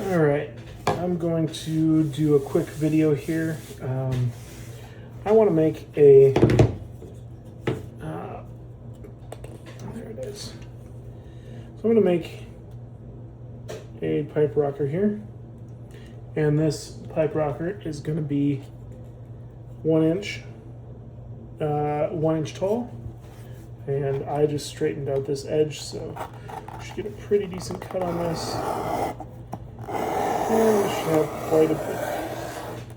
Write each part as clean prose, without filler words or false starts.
All right, I'm going to do a quick video here. I want to make a, there it is. So I'm going to make a pipe rocker here. And this pipe rocker is going to be 1 inch, 1 inch tall. And I just straightened out this edge, so we should get a pretty decent cut on this. And we should have quite a bit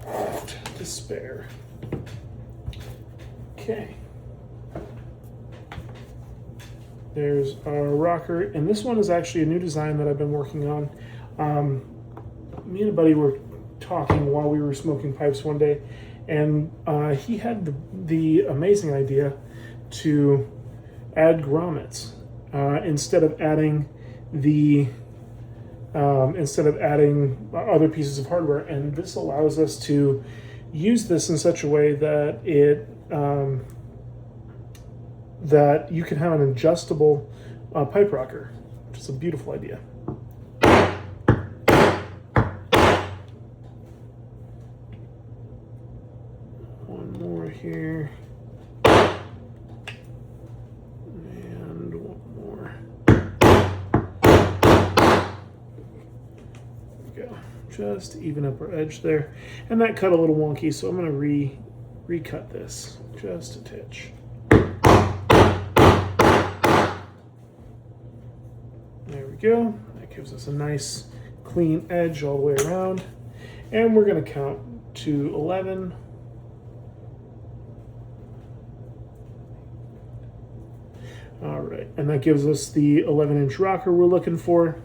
left to spare. Okay. There's our rocker, and this one is actually a new design that I've been working on. Me and a buddy were talking while we were smoking pipes one day, and he had the amazing idea to add grommets instead of adding other pieces of hardware, and this allows us to use this in such a way that that you can have an adjustable pipe rocker, which is a beautiful idea. One more here. And one more. There we go. Just even up our edge there. And that cut a little wonky, so I'm going to recut this just a titch. There we go. That gives us a nice clean edge all the way around. And we're going to count to 11. All right, and that gives us the 11-inch rocker we're looking for.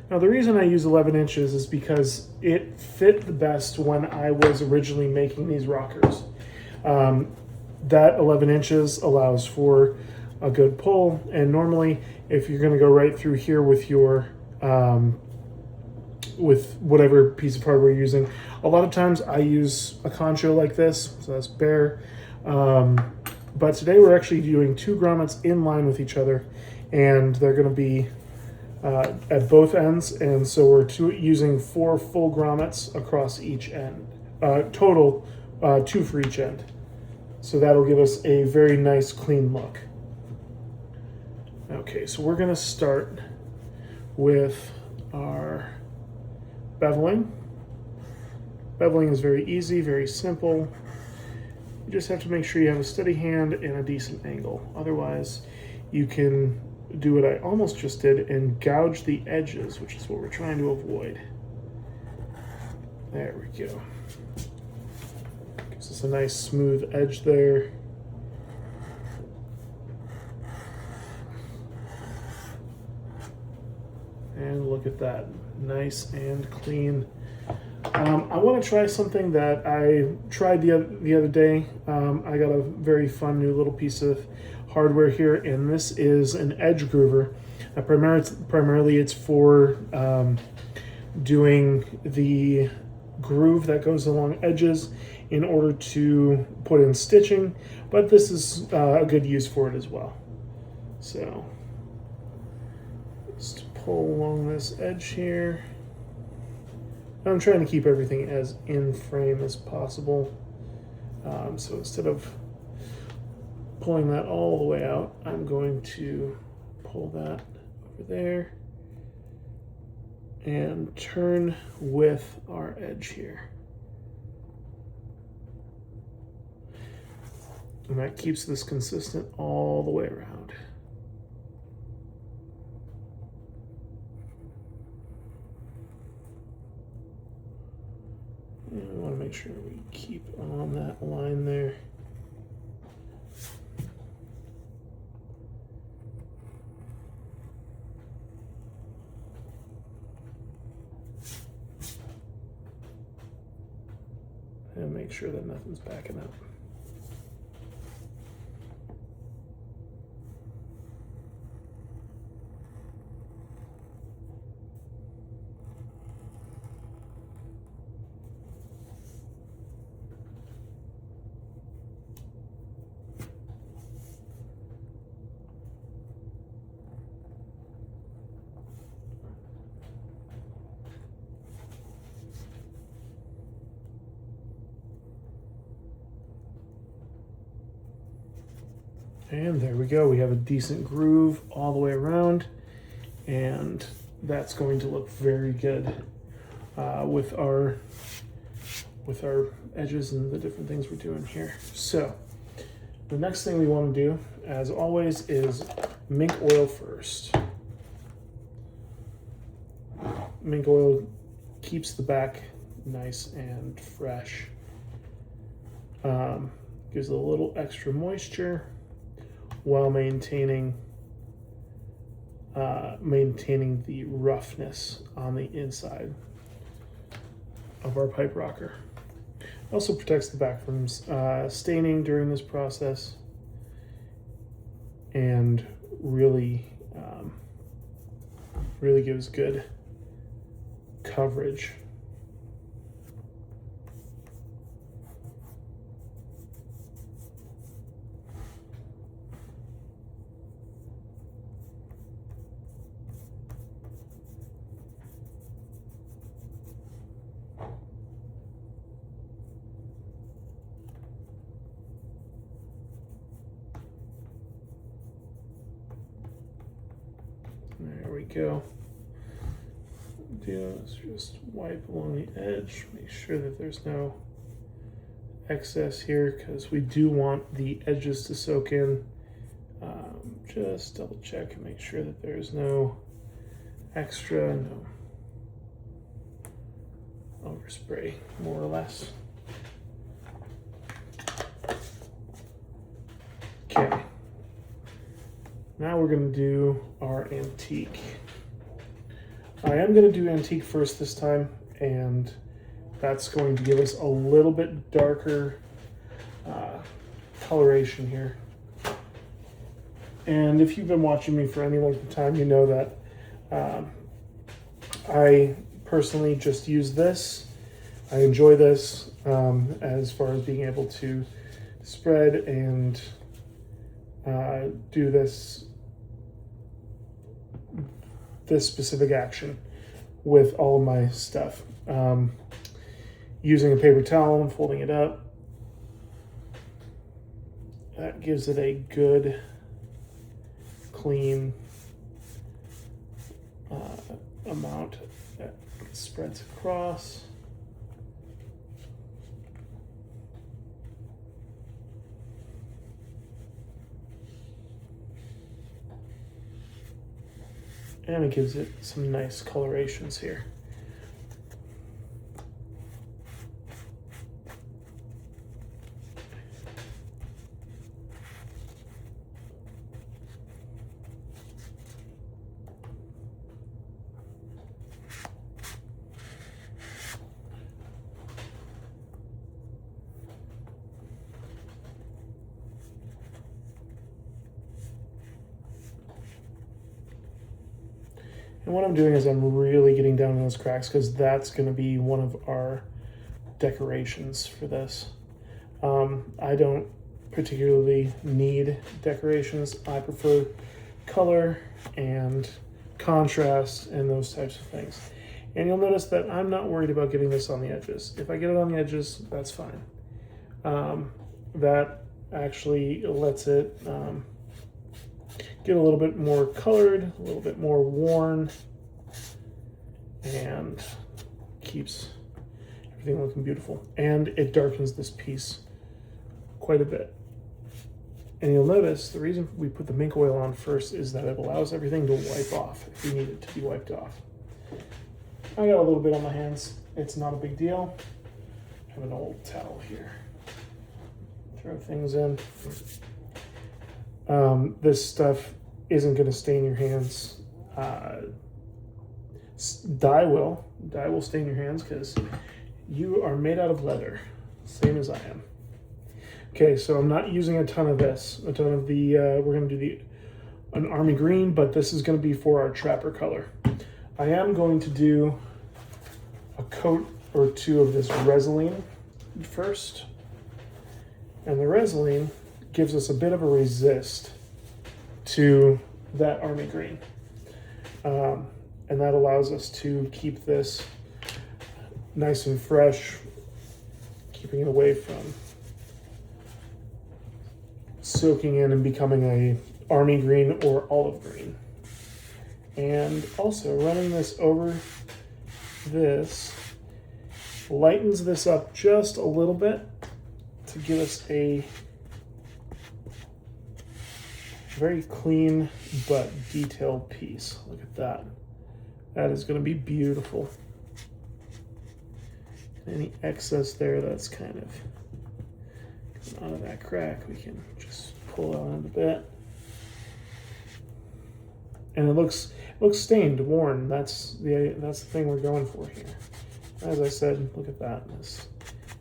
Now, the reason I use 11 inches is because it fit the best when I was originally making these rockers. That 11 inches allows for a good pull, and normally if you're going to go right through here with your with whatever piece of hardware you're using, a lot of times I use a concho like this, so that's bare. But today we're actually doing 2 grommets in line with each other, and they're going to be at both ends, and so we're using 4 full grommets across each end. Total 2 for each end. So that'll give us a very nice clean look. Okay, so we're going to start with our beveling. Beveling is very easy, very simple. You just have to make sure you have a steady hand and a decent angle. Otherwise, you can do what I almost just did and gouge the edges, which is what we're trying to avoid. There we go. Gives us a nice smooth edge there. And look at that, nice and clean. I want to try something that I tried the other day. I got a very fun new little piece of hardware here, and this is an edge groover. Primarily it's for doing the groove that goes along edges in order to put in stitching, but this is a good use for it as well. So just pull along this edge here. I'm trying to keep everything as in frame as possible. So instead of pulling that all the way out, I'm going to pull that over there and turn with our edge here. And that keeps this consistent all the way around. And we want to make sure we keep on that line there. And make sure that nothing's backing up. And there we go. We have a decent groove all the way around, and that's going to look very good with our edges and the different things we're doing here. So the next thing we want to do, as always, is mink oil first. Mink oil keeps the back nice and fresh. Gives it a little extra moisture while maintaining the roughness on the inside of our pipe rocker. Also protects the back from staining during this process, and really gives good coverage. There we go. Let's just wipe along the edge, make sure that there's no excess here, because we do want the edges to soak in. Just double check and make sure that there's no extra, no overspray, more or less. Okay. Now we're going to do our antique. I am going to do antique first this time, and that's going to give us a little bit darker coloration here. And if you've been watching me for any length of time, you know that I personally just use this. I enjoy this as far as being able to spread and do this specific action with all of my stuff. Using a paper towel and folding it up, that gives it a good, clean amount that spreads across. And it gives it some nice colorations here. And what I'm doing is I'm really getting down in those cracks, because that's going to be one of our decorations for this. I don't particularly need decorations. I prefer color and contrast and those types of things. And you'll notice that I'm not worried about getting this on the edges. If I get it on the edges, that's fine. That actually lets it get a little bit more colored, a little bit more worn, and keeps everything looking beautiful. And it darkens this piece quite a bit. And you'll notice the reason we put the mink oil on first is that it allows everything to wipe off if you need it to be wiped off. I got a little bit on my hands. It's not a big deal. I have an old towel here. Throw things in. This stuff isn't going to stain your hands. Dye will stain your hands, because you are made out of leather, same as I am. Okay, so I'm not using a ton of this. A ton of the, we're going to do an army green, but this is going to be for our trapper color. I am going to do a coat or two of this Resolene first. And the Resolene gives us a bit of a resist to that army green. And that allows us to keep this nice and fresh, keeping it away from soaking in and becoming a army green or olive green. And also running this over this lightens this up just a little bit to give us a very clean but detailed piece. Look at that. That is going to be beautiful. Any excess there that's kind of coming out of that crack, we can just pull out a bit. And it looks stained, worn. That's the thing we're going for here. As I said, look at that.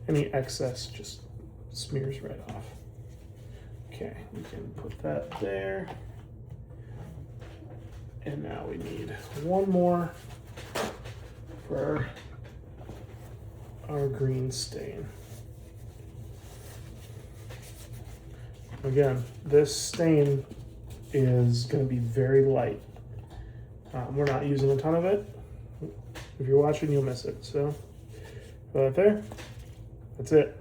Any excess just smears right off. Okay, we can put that there. And now we need one more for our green stain. Again, this stain is going to be very light. We're not using a ton of it. If you're watching, you'll miss it. So, right there, that's it.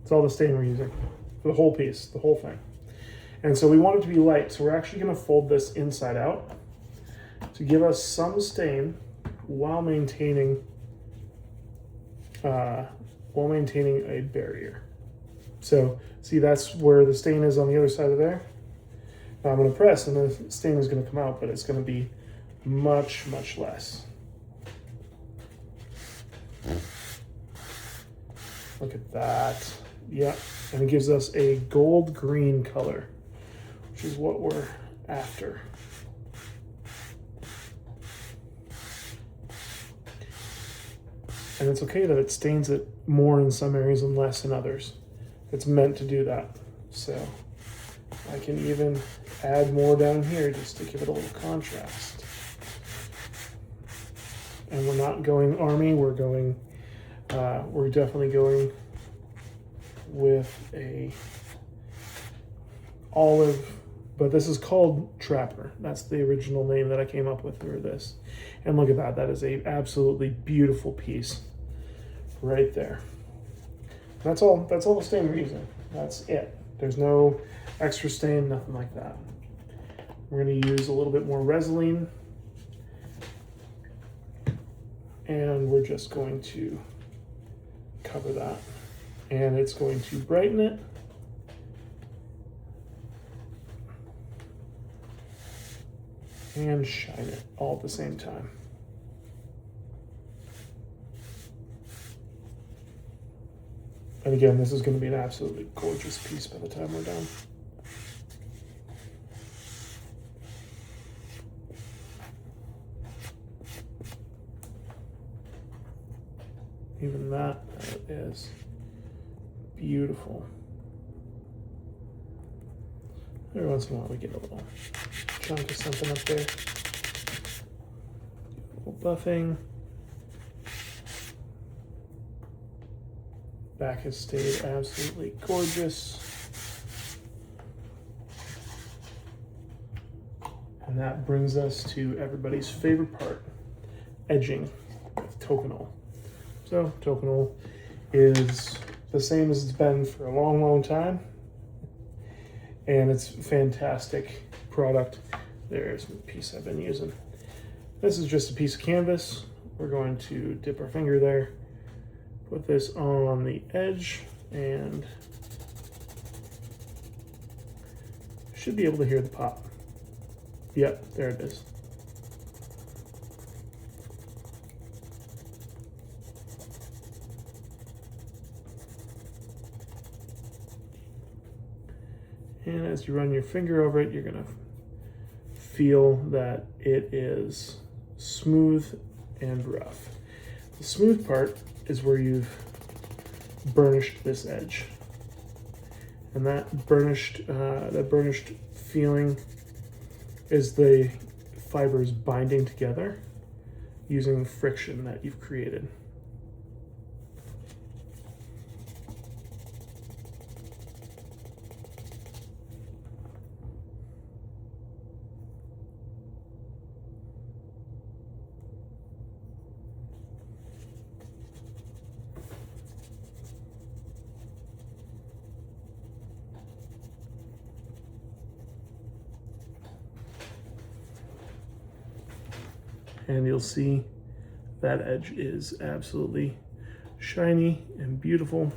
That's all the stain we're using for the whole piece, the whole thing. And so we want it to be light, so we're actually going to fold this inside out to give us some stain while maintaining a barrier. So see, that's where the stain is on the other side of there. Now I'm going to press and the stain is going to come out, but it's going to be much, much less. Look at that. Yeah, and it gives us a gold green color, which is what we're after. And it's okay that it stains it more in some areas and less in others. It's meant to do that. So I can even add more down here just to give it a little contrast. And we're not going army, we're definitely going with a olive, but this is called Trapper. That's the original name that I came up with for this. And look at that, that is a absolutely beautiful piece right there. That's all the stain we're using. That's it. There's no extra stain, nothing like that. We're going to use a little bit more Resolene, and we're just going to cover that, and it's going to brighten it. And shine it all at the same time. And again, this is going to be an absolutely gorgeous piece by the time we're done. Even that is beautiful. Every once in a while we get a little chunk of something up there. A little buffing. Back has stayed absolutely gorgeous. And that brings us to everybody's favorite part, edging with Tokonole. So Tokonole is the same as it's been for a long, long time. And it's a fantastic product. There's the piece I've been using. This is just a piece of canvas. We're going to dip our finger there, put this on the edge, and should be able to hear the pop. Yep, there it is. And as you run your finger over it, you're gonna feel that it is smooth and rough. The smooth part is where you've burnished this edge. And that burnished feeling is the fibers binding together using friction that you've created. and you'll see that edge is absolutely shiny and beautiful.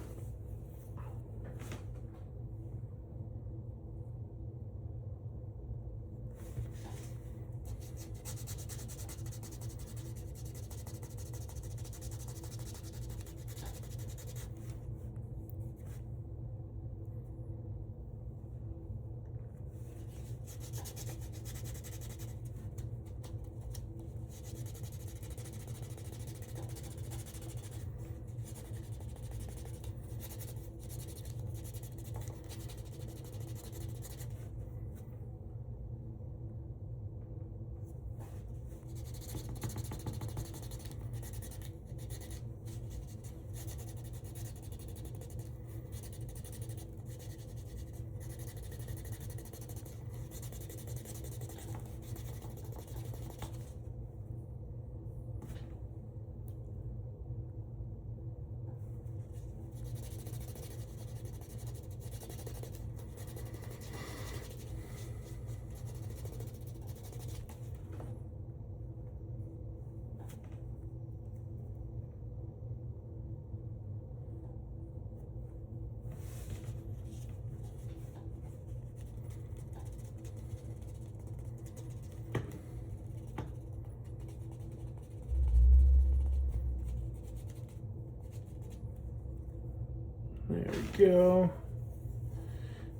There we go.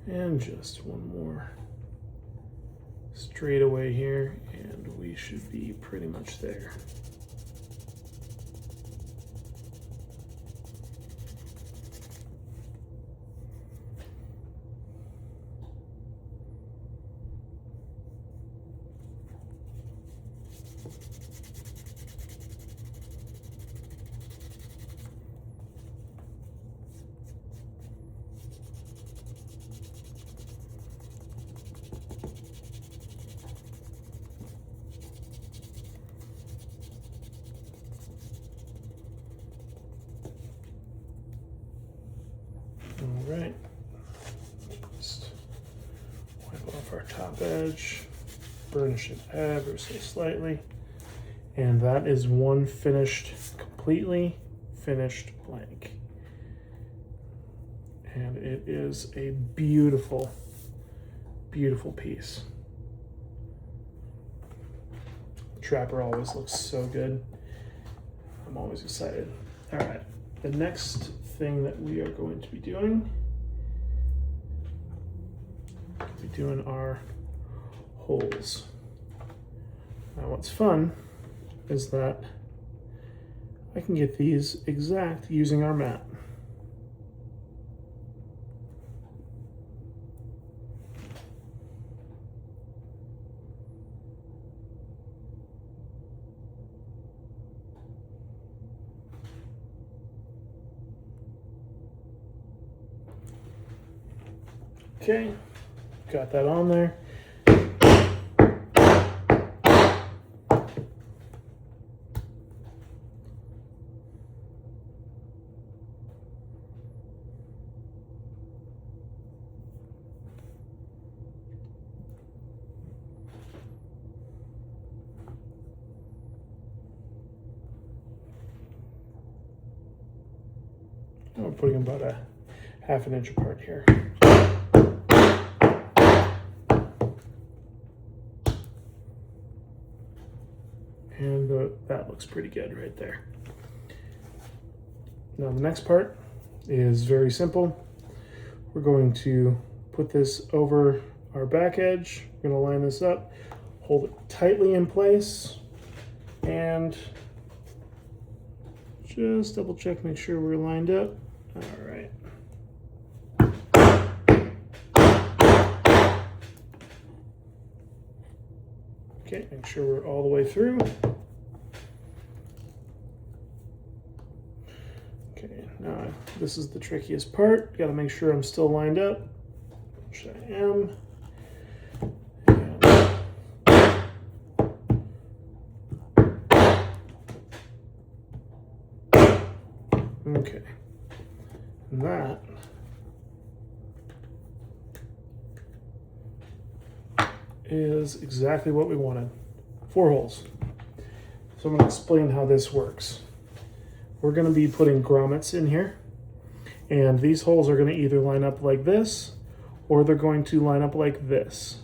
And just one more straight away here, and we should be pretty much there. All right, just wipe off our top edge, burnish it ever so slightly, and that is one finished, completely finished blank. And it is a beautiful, beautiful piece. The Trapper always looks so good. I'm always excited. All right, the next thing that we are going to be doing our holes. Now what's fun is that I can get these exact using our mat. Okay, got that on there. I'm putting about a ½ inch apart here. And that looks pretty good right there. Now the next part is very simple. We're going to put this over our back edge. We're going to line this up, hold it tightly in place, and just double check, make sure we're lined up. All right. Okay, make sure we're all the way through. Okay, now this is the trickiest part. Got to make sure I'm still lined up, which I am. Okay, and that is exactly what we wanted. 4 holes. So I'm going to explain how this works. We're going to be putting grommets in here, and these holes are going to either line up like this, or they're going to line up like this.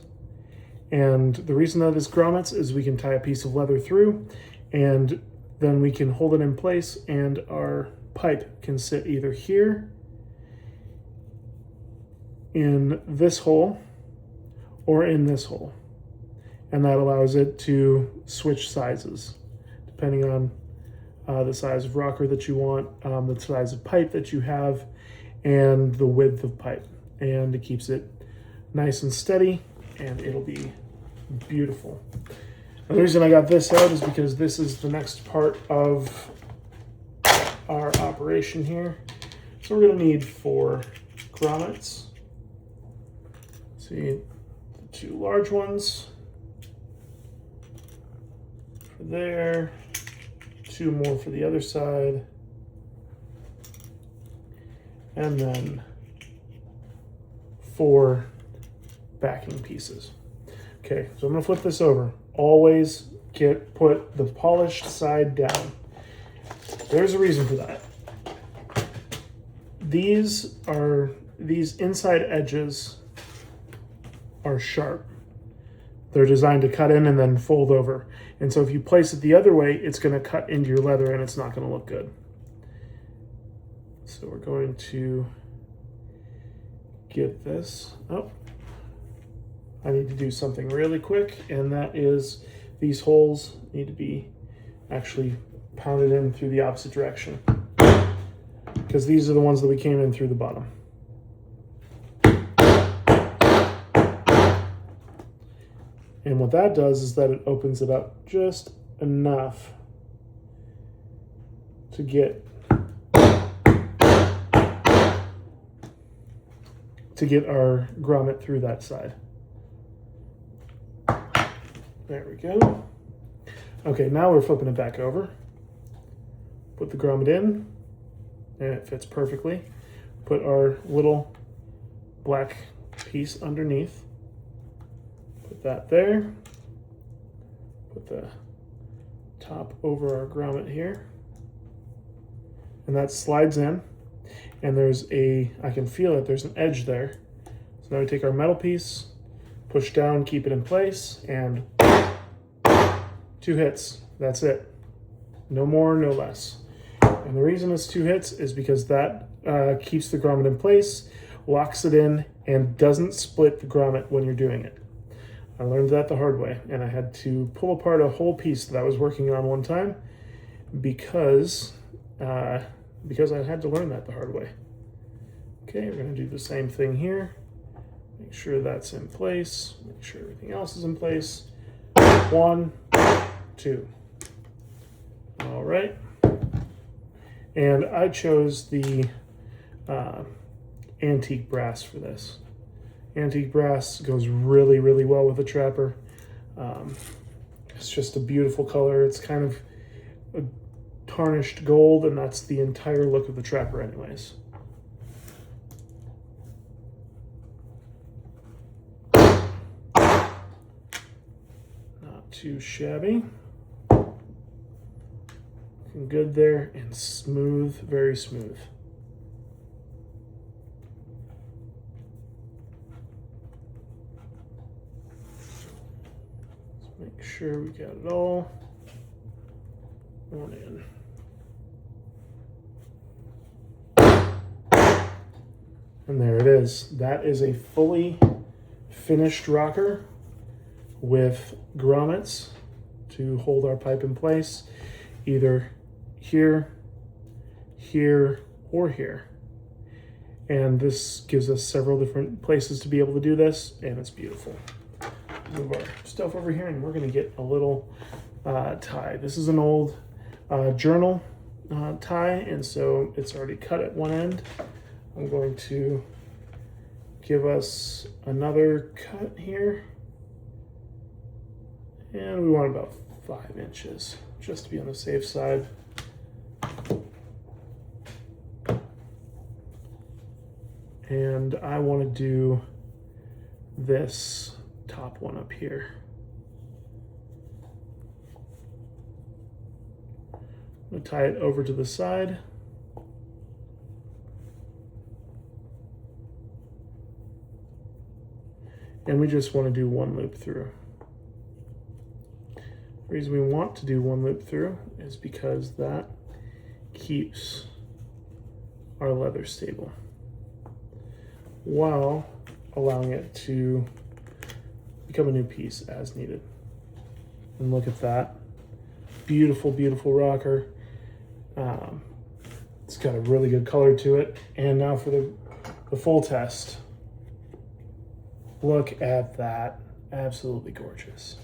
And the reason that is grommets is we can tie a piece of leather through, and then we can hold it in place, and our pipe can sit either here in this hole or in this hole. And that allows it to switch sizes depending on the size of rocker that you want, the size of pipe that you have, and the width of pipe. And it keeps it nice and steady, and it'll be beautiful. And the reason I got this out is because this is the next part of our operation here. So we're going to need 4 grommets. See, the 2 large ones for there, 2 more for the other side, and then 4 backing pieces. Okay, so I'm going to flip this over. Always put the polished side down. There's a reason for that. These inside edges are sharp. They're designed to cut in and then fold over. And so if you place it the other way, it's going to cut into your leather and it's not going to look good. So we're going to get this up. I need to do something really quick, and that is these holes need to be actually pounded in through the opposite direction, because these are the ones that we came in through the bottom. And what that does is that it opens it up just enough to get our grommet through that side. There we go. Okay, now we're flipping it back over. Put the grommet in, and it fits perfectly. Put our little black piece underneath. Put that there. Put the top over our grommet here. And that slides in. And I can feel it, there's an edge there. So now we take our metal piece, push down, keep it in place, and 2 hits. That's it. No more, no less. And the reason it's 2 hits is because that keeps the grommet in place, locks it in, and doesn't split the grommet when you're doing it. I learned that the hard way, and I had to pull apart a whole piece that I was working on one time because I had to learn that the hard way. Okay, we're going to do the same thing here. Make sure that's in place. Make sure everything else is in place. 1, 2. All right. And I chose the antique brass for this. Antique brass goes really, really well with a trapper. It's just a beautiful color. It's kind of a tarnished gold, and that's the entire look of the trapper anyways. Not too shabby. Looking good there, and smooth, very smooth. Let's make sure we got it all on in. And there it is. That is a fully finished rocker with grommets to hold our pipe in place, either here, here, or here. And this gives us several different places to be able to do this, and it's beautiful. Move our stuff over here, and we're going to get a little tie. This is an old journal tie, and so it's already cut at one end. I'm going to give us another cut here, and we want about 5 inches just to be on the safe side. And I want to do this top one up here. I'm gonna tie it over to the side. And we just want to do one loop through. The reason we want to do one loop through is because that keeps our leather stable while allowing it to become a new piece as needed. And look at that. Beautiful, beautiful rocker. It's got a really good color to it. And now for the full test. Look at that. Absolutely gorgeous.